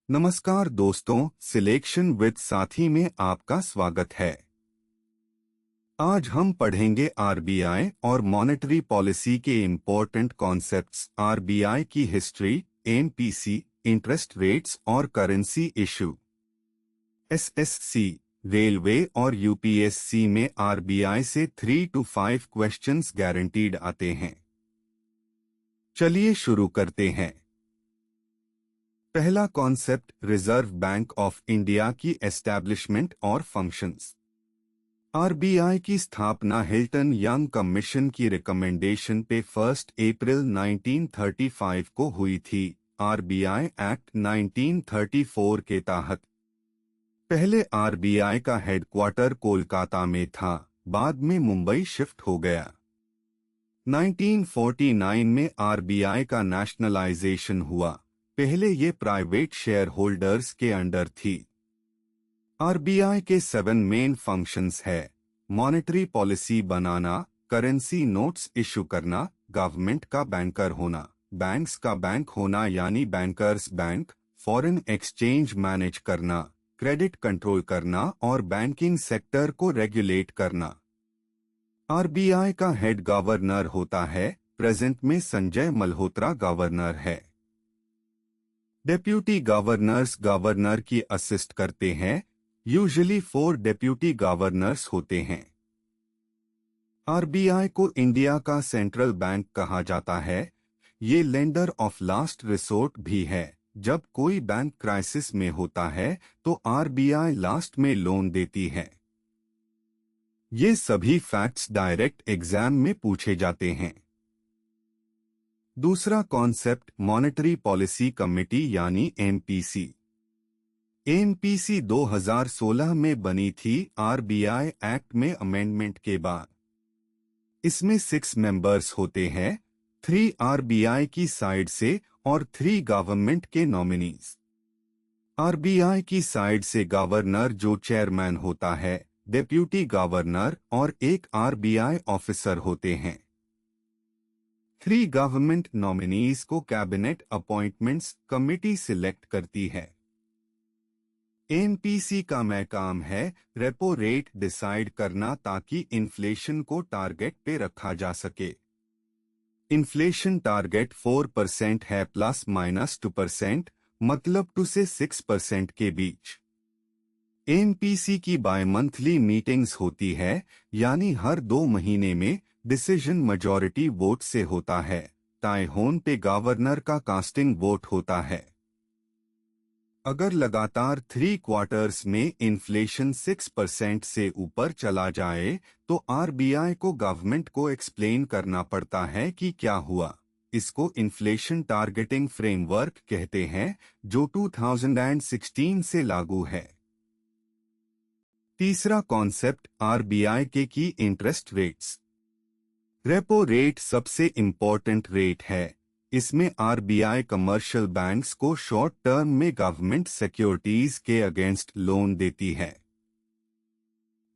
नमस्कार दोस्तों, selection with साथी में आपका स्वागत है। आज हम पढ़ेंगे आरबीआई और मॉनेटरी पॉलिसी के इम्पोर्टेंट कॉन्सेप्ट्स, आरबीआई की हिस्ट्री, एमपीसी, इंटरेस्ट रेट्स और करेंसी इशू। एसएससी, रेलवे और यूपीएससी में आरबीआई से 3 to 5 क्वेश्चंस गारंटीड आते हैं। चलिए शुरू करते हैं। पहला concept, reserve bank of India की एस्टैब्लिशमेंट और फंक्शंस। आरबीआई की स्थापना हिल्टन यंग कमीशन की रिकमेंडेशन पे 1 अप्रैल 1935 को हुई थी। आरबीआई एक्ट 1934 के तहत पहले आरबीआई का हेडक्वार्टर कोलकाता में था, बाद में मुंबई शिफ्ट हो गया। 1949 में आरबीआई का नेशनलाइजेशन हुआ। पहले ये प्राइवेट शेयर होल्डर्स के अंडर थी। आरबीआई के 7 मेन फंक्शंस है: मॉनेटरी पॉलिसी बनाना, करेंसी नोट्स इशू करना, गवर्नमेंट का बैंकर होना, बैंक्स का बैंक होना यानी bankers bank, foreign exchange manage करना, क्रेडिट कंट्रोल करना और बैंकिंग सेक्टर को रेगुलेट करना। आरबीआई का हेड गवर्नर होता है। प्रेजेंट में संजय मल्होत्रा गवर्नर है। डेप्यूटी गवर्नर्स गवर्नर की असिस्ट करते हैं। यूजुअली 4 डेप्यूटी गवर्नर्स होते हैं। आरबीआई को इंडिया का सेंट्रल बैंक कहा जाता है। ये लेंडर ऑफ लास्ट रिसोर्ट भी है। जब कोई बैंक क्राइसिस में होता है तो आरबीआई लास्ट में लोन देती है। ये सभी फैक्ट्स डायरेक्ट एग्जाम में पूछे जाते हैं। दूसरा कॉन्सेप्ट, मॉनेटरी पॉलिसी कमेटी यानी एमपीसी। एमपीसी 2016 में बनी थी आरबीआई एक्ट में अमेंडमेंट के बाद। इसमें 6 मेंबर्स होते हैं, 3 आरबीआई की साइड से और 3 गवर्नमेंट के नॉमिनीज। आरबीआई की साइड से गवर्नर जो चेयरमैन होता है, डेप्यूटी गवर्नर और एक आरबीआई ऑफिसर होते हैं। 3 गवर्नमेंट नॉमिनीज को कैबिनेट अपॉइंटमेंट्स कमेटी सिलेक्ट करती है। एमपीसी का मैं काम है रेपो रेट डिसाइड करना ताकि इन्फ्लेशन को टारगेट पे रखा जा सके। इन्फ्लेशन टारगेट 4% है ±2%, मतलब 2 से 6% के बीच। एमपीसी की बाय मंथली मीटिंग्स होती है, यानी हर 2 महीने में। डिसीजन मेजॉरिटी वोट से होता है। टाई होने पे गवर्नर का कास्टिंग वोट होता है। अगर लगातार 3 क्वार्टर्स में इन्फ्लेशन 6% से ऊपर चला जाए तो आरबीआई को गवर्नमेंट को एक्सप्लेन करना पड़ता है कि क्या हुआ। इसको इन्फ्लेशन टारगेटिंग फ्रेमवर्क कहते हैं, जो 2016 से लागू है। तीसरा कॉन्सेप्ट, आरबीआई के की इंटरेस्ट रेट्स। रेपो रेट सबसे इम्पोर्टेंट रेट है। इसमें आरबीआई कमर्शियल बैंक्स को शॉर्ट टर्म में गवर्नमेंट सिक्योरिटीज के अगेंस्ट लोन देती है।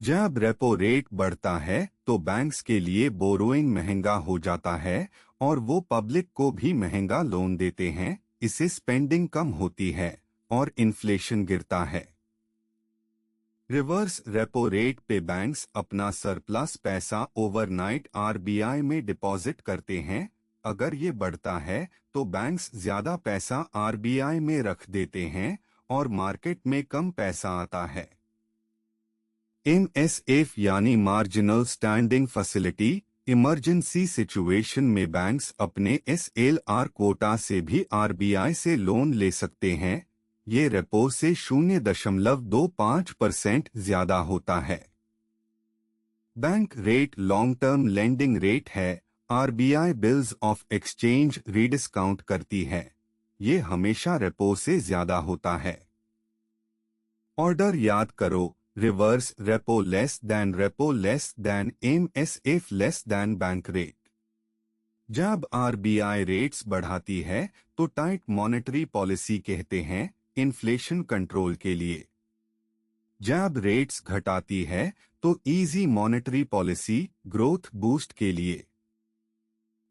जब रेपो रेट बढ़ता है तो बैंक्स के लिए बोरोइंग महंगा हो जाता है और वो पब्लिक को भी महंगा लोन देते हैं। इससे स्पेंडिंग कम होती है और इन्फ्लेशन गिरता है। रिवर्स रेपो रेट पे बैंक्स अपना सरप्लस पैसा ओवरनाइट आरबीआई में डिपॉजिट करते हैं। अगर ये बढ़ता है तो बैंक्स ज्यादा पैसा आरबीआई में रख देते हैं और मार्केट में कम पैसा आता है। एमएसएफ यानी marginal standing facility, emergency situation में बैंक्स अपने एसएलआर कोटा से भी आरबीआई से लोन ले सकते हैं। ये रेपो से 0.25% ज्यादा होता है। Bank rate long term lending rate है। RBI bills of exchange rediscount करती है। ये हमेशा रेपो से ज्यादा होता है। ऑर्डर याद करो: reverse repo less than MSF less than bank rate. जब आरबीआई रेट्स बढ़ाती है तो टाइट मॉनेटरी पॉलिसी कहते हैं, इन्फ्लेशन कंट्रोल के लिए। जब रेट्स घटाती है तो easy monetary policy, growth boost के लिए।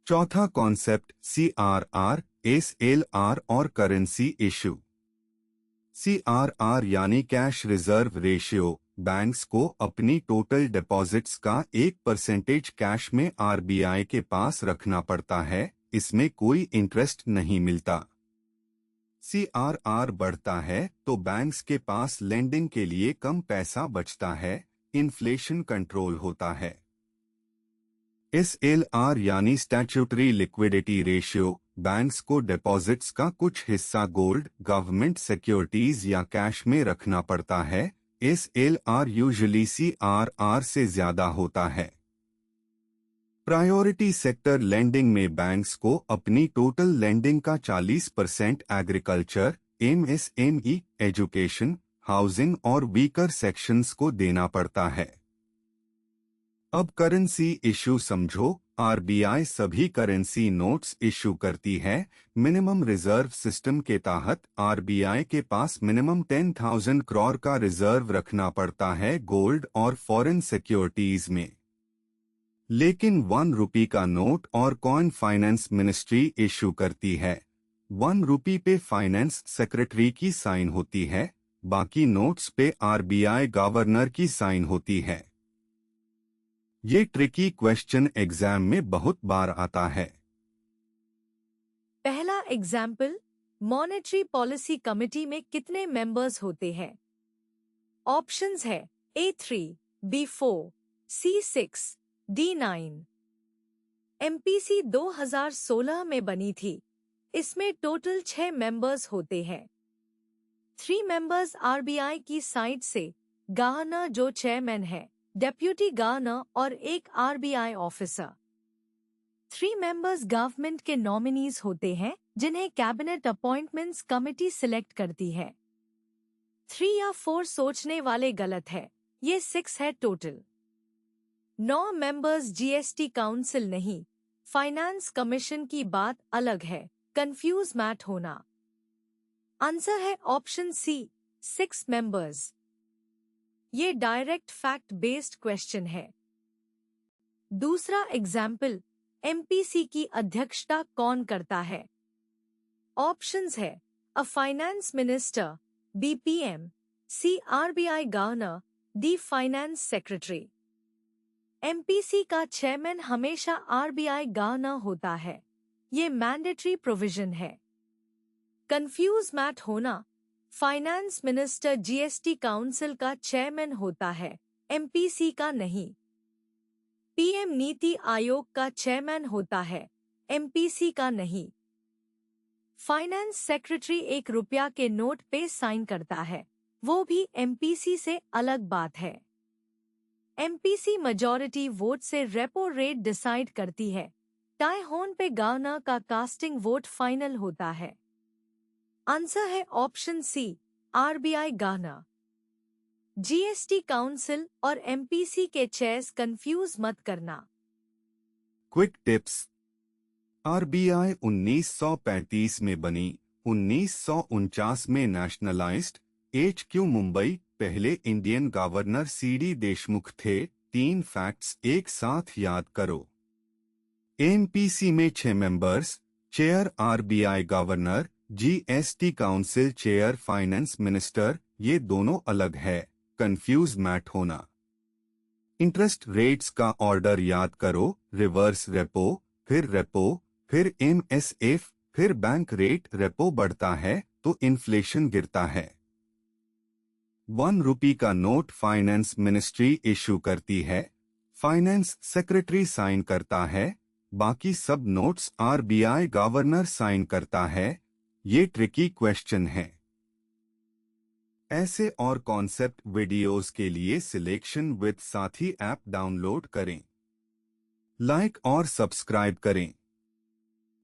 चौथा कॉन्सेप्ट, सीआरआर, एसएलआर और करेंसी इशू। CRR यानी कैश रिजर्व रेशियो, बैंक्स को अपनी टोटल डिपॉजिट्स का 1% कैश में RBI के पास रखना पड़ता है, इसमें कोई इंटरेस्ट नहीं मिलता। CRR बढ़ता है तो बैंक्स के पास लेंडिंग के लिए कम पैसा बचता है, इन्फ्लेशन कंट्रोल होता है। SLR यानी स्टैट्यूटरी लिक्विडिटी रेशियो, बैंक्स को डिपॉजिट्स का कुछ हिस्सा गोल्ड, गवर्नमेंट सिक्योरिटीज या कैश में रखना पड़ता है। SLR यूजुअली CRR से ज्यादा होता है। प्रायोरिटी सेक्टर लेंडिंग में बैंक्स को अपनी टोटल लेंडिंग का 40% एग्रीकल्चर, MSME, एजुकेशन, हाउसिंग और वीकर सेक्शंस को देना पड़ता है। अब करेंसी इशू समझो। RBI सभी करेंसी नोट्स इशू करती है। मिनिमम रिजर्व सिस्टम के तहत RBI के पास मिनिमम 10,000 करोड़ का रिजर्व रखना पड़ता है गोल्ड और फॉरेन सिक्योरिटीज में। लेकिन 1 रुपये का नोट और कॉइन फाइनेंस मिनिस्ट्री इशू करती है। 1 रुपये पे फाइनेंस सेक्रेटरी की साइन होती है, बाकी नोट्स पे RBI गवर्नर की साइन होती है। ये ट्रिकी क्वेश्चन एग्जाम में बहुत बार आता है। पहला एग्जाम्पल, मॉनेटरी पॉलिसी कमेटी में कितने मेंबर्स होते हैं? ऑप्शंस है A3, B4, C6, D9। MPC 2016 में बनी थी। इसमें टोटल 6 मेंबर्स होते हैं। 3 मेंबर्स RBI की साइड से, गवर्नर जो चेयरमैन है, डेप्यूटी गवर्नर और एक RBI ऑफिसर। 3 मेंबर्स गवर्नमेंट के नॉमिनीज होते हैं जिन्हें कैबिनेट अपॉइंटमेंट्स कमेटी सिलेक्ट करती है। 3 या 4 सोचने वाले गलत है, ये 6 है टोटल। 9 मेंबर्स GST काउंसिल नहीं, फाइनेंस कमीशन की बात अलग है, कंफ्यूज मैट होना। आंसर है ऑप्शन C, 6 मेंबर्स। ये डायरेक्ट फैक्ट बेस्ड क्वेश्चन है। दूसरा एग्जाम्पल, MPC की अध्यक्षता कौन करता है? ऑप्शंस है a finance minister, B PM, C RBI governor, D finance secretary. MPC का चेयरमैन हमेशा RBI गवर्नर होता है, ये मैंडेटरी प्रोविजन है। कंफ्यूज मैट होना, फाइनेंस मिनिस्टर GST काउंसिल का चेयरमैन होता है, MPC का नहीं। PM नीति आयोग का चेयरमैन होता है, MPC का नहीं। फाइनेंस सेक्रेटरी 1 रुपया के नोट पे साइन करता है, वो भी MPC से अलग बात है। MPC मेजॉरिटी वोट से रेपो रेट डिसाइड करती है, टाई होने पे गवर्नर का कास्टिंग वोट फाइनल होता है। आंसर है option C, RBI governor. GST council और MPC के चेयर्स कंफ्यूज मत करना। Quick tips. RBI 1935 में बनी, 1949 में नेशनलाइज्ड। HQ मुंबई, पहले इंडियन गवर्नर CD देशमुख थे। 3 फैक्ट्स एक साथ याद करो। MPC में 6 members, chair RBI governor, GST council chair finance minister, ये दोनों अलग है, कंफ्यूज मैट होना। इंटरेस्ट रेट्स का ऑर्डर याद करो, रिवर्स रेपो, फिर रेपो, फिर MSF, फिर बैंक रेट। रेपो बढ़ता है तो इन्फ्लेशन गिरता है। 1 रुपये का नोट फाइनेंस मिनिस्ट्री इशू करती है, फाइनेंस सेक्रेटरी साइन करता है, बाकी सब नोट्स RBI गवर्नर साइन करता है। ये ट्रिकी क्वेश्चन है। ऐसे और कॉन्सेप्ट वीडियोस के लिए सिलेक्शन विद साथी ऐप डाउनलोड करें, लाइक और सब्सक्राइब करें।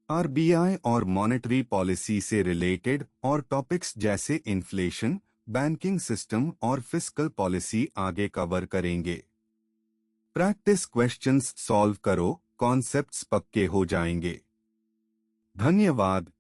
RBI और मॉनेटरी पॉलिसी से रिलेटेड और टॉपिक्स जैसे इन्फ्लेशन, बैंकिंग सिस्टम और फिस्कल पॉलिसी आगे कवर करेंगे। प्रैक्टिस क्वेश्चंस सॉल्व करो, कॉन्सेप्ट्स पक्के हो जाएंगे। धन्यवाद।